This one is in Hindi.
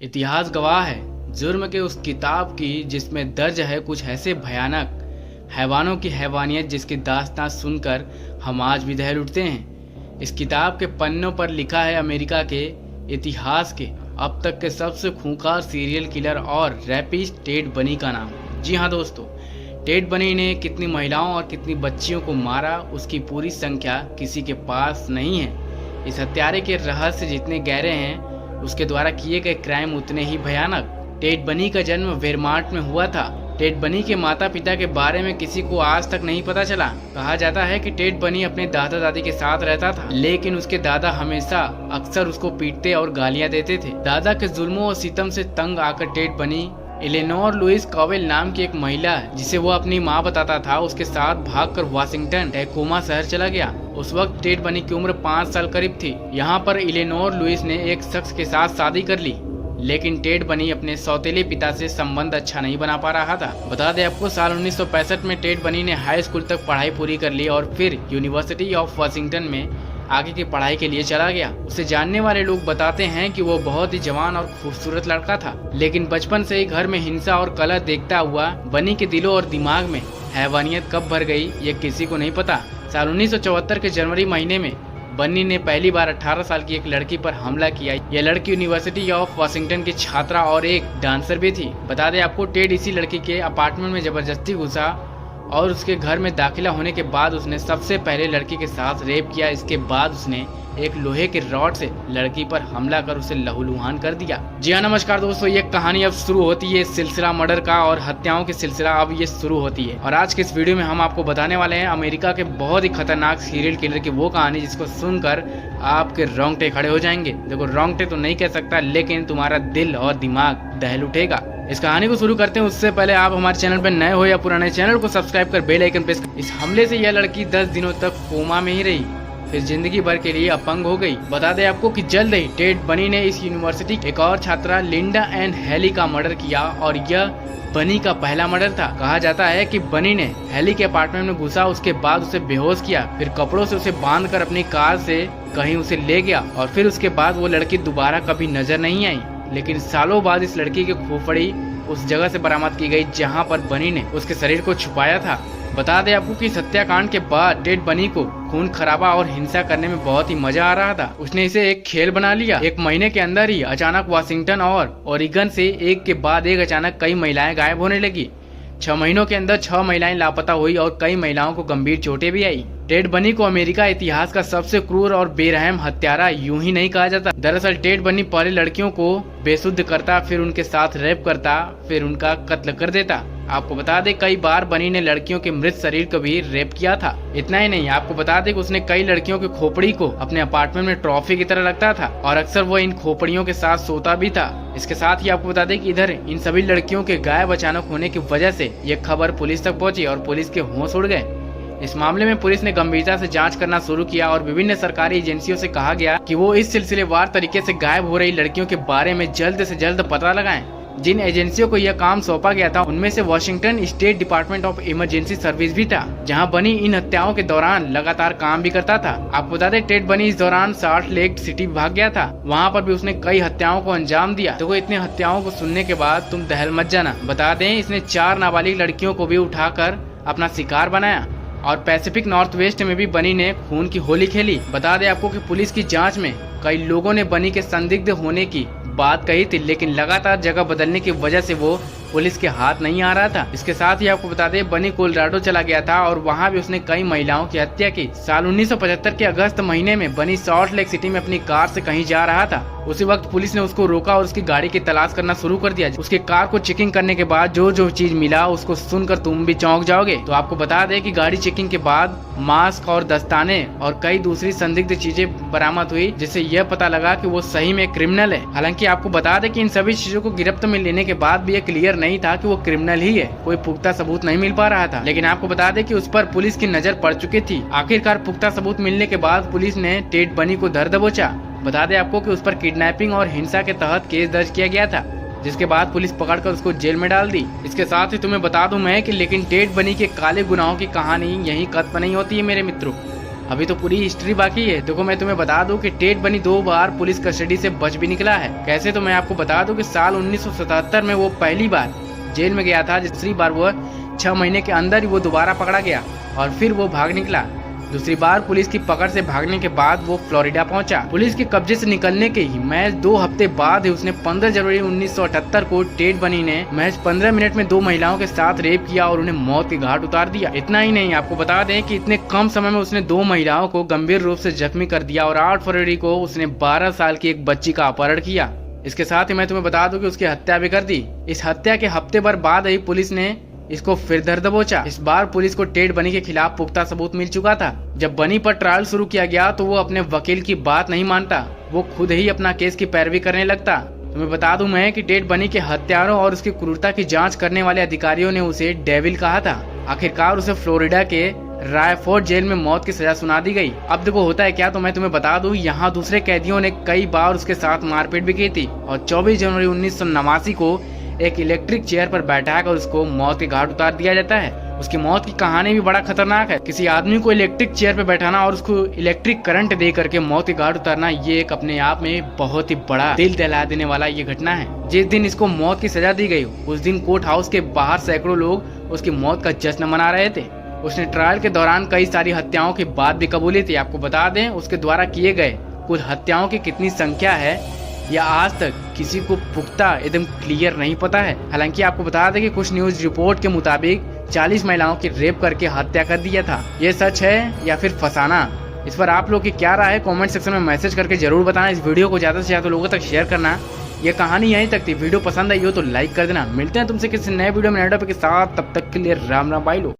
इतिहास गवाह है जुर्म के उस किताब की जिसमें दर्ज है कुछ ऐसे भयानक हैवानों की हैवानियत जिसकी दास्तां सुनकर हम आज भी दहल उठते हैं। इस किताब के पन्नों पर लिखा है अमेरिका के इतिहास के अब तक के सबसे खूंखार सीरियल किलर और रैपिस्ट टेड बनी का नाम। जी हाँ दोस्तों, टेड बनी ने कितनी महिलाओं और कितनी बच्चियों को मारा उसकी पूरी संख्या किसी के पास नहीं है। इस हत्यारे के रहस्य जितने गहरे हैं उसके द्वारा किए गए क्राइम उतने ही भयानक। टेड बनी का जन्म वेरमार्ट में हुआ था। टेड बनी के माता पिता के बारे में किसी को आज तक नहीं पता चला। कहा जाता है कि टेड बनी अपने दादा दादी के साथ रहता था, लेकिन उसके दादा हमेशा अक्सर उसको पीटते और गालियां देते थे। दादा के जुल्मों और सितम से तंग आकर टेड बनी इलेनोर लुइस कॉवेल नाम की एक महिला जिसे वो अपनी माँ बताता था उसके साथ भागकर वाशिंगटन टैकोमा शहर चला गया। उस वक्त टेड बनी की उम्र 5 साल करीब थी। यहाँ पर इलेनोर लुइस ने एक शख्स के साथ शादी कर ली, लेकिन टेड बनी अपने सौतेले पिता से संबंध अच्छा नहीं बना पा रहा था। बता दें आपको, साल 1965 में टेड बनी ने हाई स्कूल तक पढ़ाई पूरी कर ली और फिर यूनिवर्सिटी ऑफ वाशिंगटन में आगे की पढ़ाई के लिए चला गया। उसे जानने वाले लोग बताते हैं कि वो बहुत ही जवान और खूबसूरत लड़का था, लेकिन बचपन से ही घर में हिंसा और कलह देखता हुआ बनी के दिलों और दिमाग में हैवानियत कब भर गई ये किसी को नहीं पता। साल 1974 के जनवरी महीने में बनी ने पहली बार 18 साल की एक लड़की पर हमला किया। यह लड़की यूनिवर्सिटी ऑफ वाशिंगटन की छात्रा और एक डांसर भी थी। बता दें आपको, टेड इसी लड़की के अपार्टमेंट में जबरदस्ती घुसा और उसके घर में दाखिला होने के बाद उसने सबसे पहले लड़की के साथ रेप किया। इसके बाद उसने एक लोहे के रॉड से लड़की पर हमला कर उसे लहूलुहान कर दिया। जी हाँ, नमस्कार दोस्तों, ये कहानी अब शुरू होती है सिलसिला मर्डर का और हत्याओं की सिलसिला अब ये शुरू होती है। और आज के इस वीडियो में हम आपको बताने वाले हैं अमेरिका के बहुत ही खतरनाक सीरियल किलर की वो कहानी जिसको सुनकर आपके रोंगटे खड़े हो जाएंगे। देखो, रोंगटे तो नहीं कह सकता, लेकिन तुम्हारा दिल और दिमाग दहल उठेगा। इस कहानी को शुरू करते हैं उससे पहले आप हमारे चैनल पर नए हो या पुराने, चैनल को सब्सक्राइब कर बेल आइकन प्रेस कर। इस हमले से यह लड़की 10 दिनों तक कोमा में ही रही, फिर जिंदगी भर के लिए अपंग हो गई। बता दें आपको कि जल्द ही टेड बनी ने इस यूनिवर्सिटी एक और छात्रा लिंडा एन हेली का मर्डर किया और यह बनी का पहला मर्डर था। कहा जाता है कि बनी ने हेली के अपार्टमेंट में घुसा, उसके बाद उसे बेहोश किया, फिर कपड़ों से उसे बांधकर अपनी कार से कहीं उसे ले गया और फिर उसके बाद वो लड़की दोबारा कभी नजर नहीं आई। लेकिन सालों बाद इस लड़की की खोपड़ी उस जगह से बरामद की गई जहां पर बनी ने उसके शरीर को छुपाया था। बता दें आपको कि हत्याकांड के बाद टेड बनी को खून खराबा और हिंसा करने में बहुत ही मजा आ रहा था। उसने इसे एक खेल बना लिया। एक महीने के अंदर ही अचानक वाशिंगटन और ओरिगन से एक के बाद एक अचानक कई महिलाएं गायब होने लगी। 6 महीनों के अंदर 6 महिलाएं लापता हुई और कई महिलाओं को गंभीर चोटें भी आई। टेड बनी को अमेरिका इतिहास का सबसे क्रूर और बेरहम हत्यारा यूं ही नहीं कहा जाता। दरअसल टेड बनी पहले लड़कियों को बेसुध करता, फिर उनके साथ रेप करता, फिर उनका कत्ल कर देता। आपको बता दें, कई बार बनी ने लड़कियों के मृत शरीर को भी रेप किया था। इतना ही नहीं, आपको बता दें कि उसने कई लड़कियों की खोपड़ी को अपने अपार्टमेंट में ट्रॉफी की तरह रखता था और अक्सर वो इन खोपड़ियों के साथ सोता भी था। इसके साथ ही आपको बता दें कि इधर इन सभी लड़कियों के गायब अचानक होने की वजह से ये खबर पुलिस तक पहुंची और पुलिस के होश उड़ गए। इस मामले में पुलिस ने गंभीरता से जांच करना शुरू किया और विभिन्न सरकारी एजेंसियों से कहा गया कि वो इस सिलसिलेवार तरीके से गायब हो रही लड़कियों के बारे में जल्द से जल्द पता लगाएं। जिन एजेंसियों को यह काम सौंपा गया था उनमें से Washington state department of emergency service भी था, जहां बनी इन हत्याओं के दौरान लगातार काम भी करता था। आपको बता दें, टेड बनी इस दौरान सॉल्ट लेक सिटी भाग गया था। वहां पर भी उसने कई हत्याओं को अंजाम दिया। तो इतने हत्याओं को सुनने के बाद तुम दहल मत जाना। बता दें, इसने 4 नाबालिग लड़कियों को भी उठाकर अपना शिकार बनाया और पैसिफिक नॉर्थ वेस्ट में भी बनी ने खून की होली खेली। बता दें आपको कि पुलिस की जांच में कई लोगों ने बनी के संदिग्ध होने की बात कही थी, लेकिन लगातार जगह बदलने की वजह से वो पुलिस के हाथ नहीं आ रहा था। इसके साथ ही आपको बता दें, बनी कोलोराडो चला गया था और वहां भी उसने कई महिलाओं की हत्या की। साल 1975 के अगस्त महीने में बनी सॉल्ट लेक सिटी में अपनी कार से कहीं जा रहा था। उसी वक्त पुलिस ने उसको रोका और उसकी गाड़ी की तलाश करना शुरू कर दिया। उसके कार को चेकिंग करने के बाद जो जो चीज मिला उसको सुनकर तुम भी चौंक जाओगे। तो आपको बता दें कि गाड़ी चेकिंग के बाद मास्क और दस्ताने और कई दूसरी संदिग्ध चीजें बरामद हुई, जिससे यह पता लगा कि वो सही में क्रिमिनल है। हालांकि आपको बता दें कि इन सभी चीजों को गिरफ्त में लेने के बाद भी ये क्लियर नहीं था कि वो क्रिमिनल ही है। कोई पुख्ता सबूत नहीं मिल पा रहा था, लेकिन आपको बता दें कि उस पर पुलिस की नजर पड़ चुकी थी। आखिरकार पुख्ता सबूत मिलने के बाद पुलिस ने टेड बनी को धर दबोचा। बता दें आपको कि उस पर किडनैपिंग और हिंसा के तहत केस दर्ज किया गया था, जिसके बाद पुलिस पकड़कर उसको जेल में डाल दी। इसके साथ ही तुम्हें बता दूं मैं कि लेकिन टेड बनी के काले गुनाहों की कहानी यहीं खत्म नहीं होती है मेरे मित्रों। अभी तो पूरी हिस्ट्री बाकी है। देखो मैं तुम्हें बता दूं कि टेड बनी 2 बार पुलिस कस्टडी से बच भी निकला है। कैसे, तो मैं आपको बता दूं कि साल 1977 में वो पहली बार जेल में गया था। दूसरी बार वो 6 महीने के अंदर ही वो दोबारा पकड़ा गया और फिर वो भाग निकला। दूसरी बार पुलिस की पकड़ से भागने के बाद वो फ्लोरिडा पहुंचा। पुलिस के कब्जे से निकलने के ही महज 2 हफ्ते बाद ही उसने 15 जनवरी 1978 को टेड बनी ने महज 15 मिनट में 2 महिलाओं के साथ रेप किया और उन्हें मौत के घाट उतार दिया। इतना ही नहीं, आपको बता दें कि इतने कम समय में उसने 2 महिलाओं को गंभीर रूप से जख्मी कर दिया और 8 फरवरी को उसने 12 साल की एक बच्ची का अपहरण किया। इसके साथ ही मैं तुम्हें बता दूं कि उसकी हत्या भी कर दी। इस हत्या के हफ्ते भर बाद ही पुलिस ने इसको फिर दर दबोचा। इस बार पुलिस को टेड बनी के खिलाफ पुख्ता सबूत मिल चुका था। जब बनी पर ट्रायल शुरू किया गया तो वो अपने वकील की बात नहीं मानता, वो खुद ही अपना केस की पैरवी करने लगता। तुम्हें बता दूं मैं कि टेड बनी के हत्यारों और उसकी क्रूरता की जांच करने वाले अधिकारियों ने उसे डेविल कहा था। आखिरकार उसे फ्लोरिडा के रायफोर्ड जेल में मौत की सजा सुना दी गई। अब देखो होता है क्या, तो मैं तुम्हें बता दूं यहाँ दूसरे कैदियों ने कई बार उसके साथ मारपीट भी की थी और 24 जनवरी 1989 को एक इलेक्ट्रिक चेयर पर बैठाकर उसको मौत के घाट उतार दिया जाता है। उसकी मौत की कहानी भी बड़ा खतरनाक है। किसी आदमी को इलेक्ट्रिक चेयर पर बैठाना और उसको इलेक्ट्रिक करंट दे करके मौत के घाट उतारना, ये एक अपने आप में बहुत ही बड़ा दिल दहला देने वाला ये घटना है। जिस दिन इसको मौत की सजा दी गई उस दिन कोर्ट हाउस के बाहर सैकड़ों लोग उसकी मौत का जश्न मना रहे थे। उसने ट्रायल के दौरान कई सारी हत्याओं की बात भी कबूली थी। आपको बता दें उसके द्वारा किए गए कुल हत्याओं की कितनी संख्या है या आज तक किसी को पुख्ता एकदम क्लियर नहीं पता है। हालांकि आपको बता दें कि कुछ न्यूज रिपोर्ट के मुताबिक 40 महिलाओं की रेप करके हत्या कर दिया था। ये सच है या फिर फसाना? इस पर आप लोग की क्या राय है कमेंट सेक्शन में मैसेज करके जरूर बताना। इस वीडियो को ज्यादा से ज्यादा लोगों तक शेयर करना। ये कहानी यहीं तक थी। वीडियो पसंद आई हो तो लाइक कर देना। मिलते हैं तुमसे किसी नए वीडियो में नए टॉपिक के साथ, तब तक के लिए राम राम, बाय लो।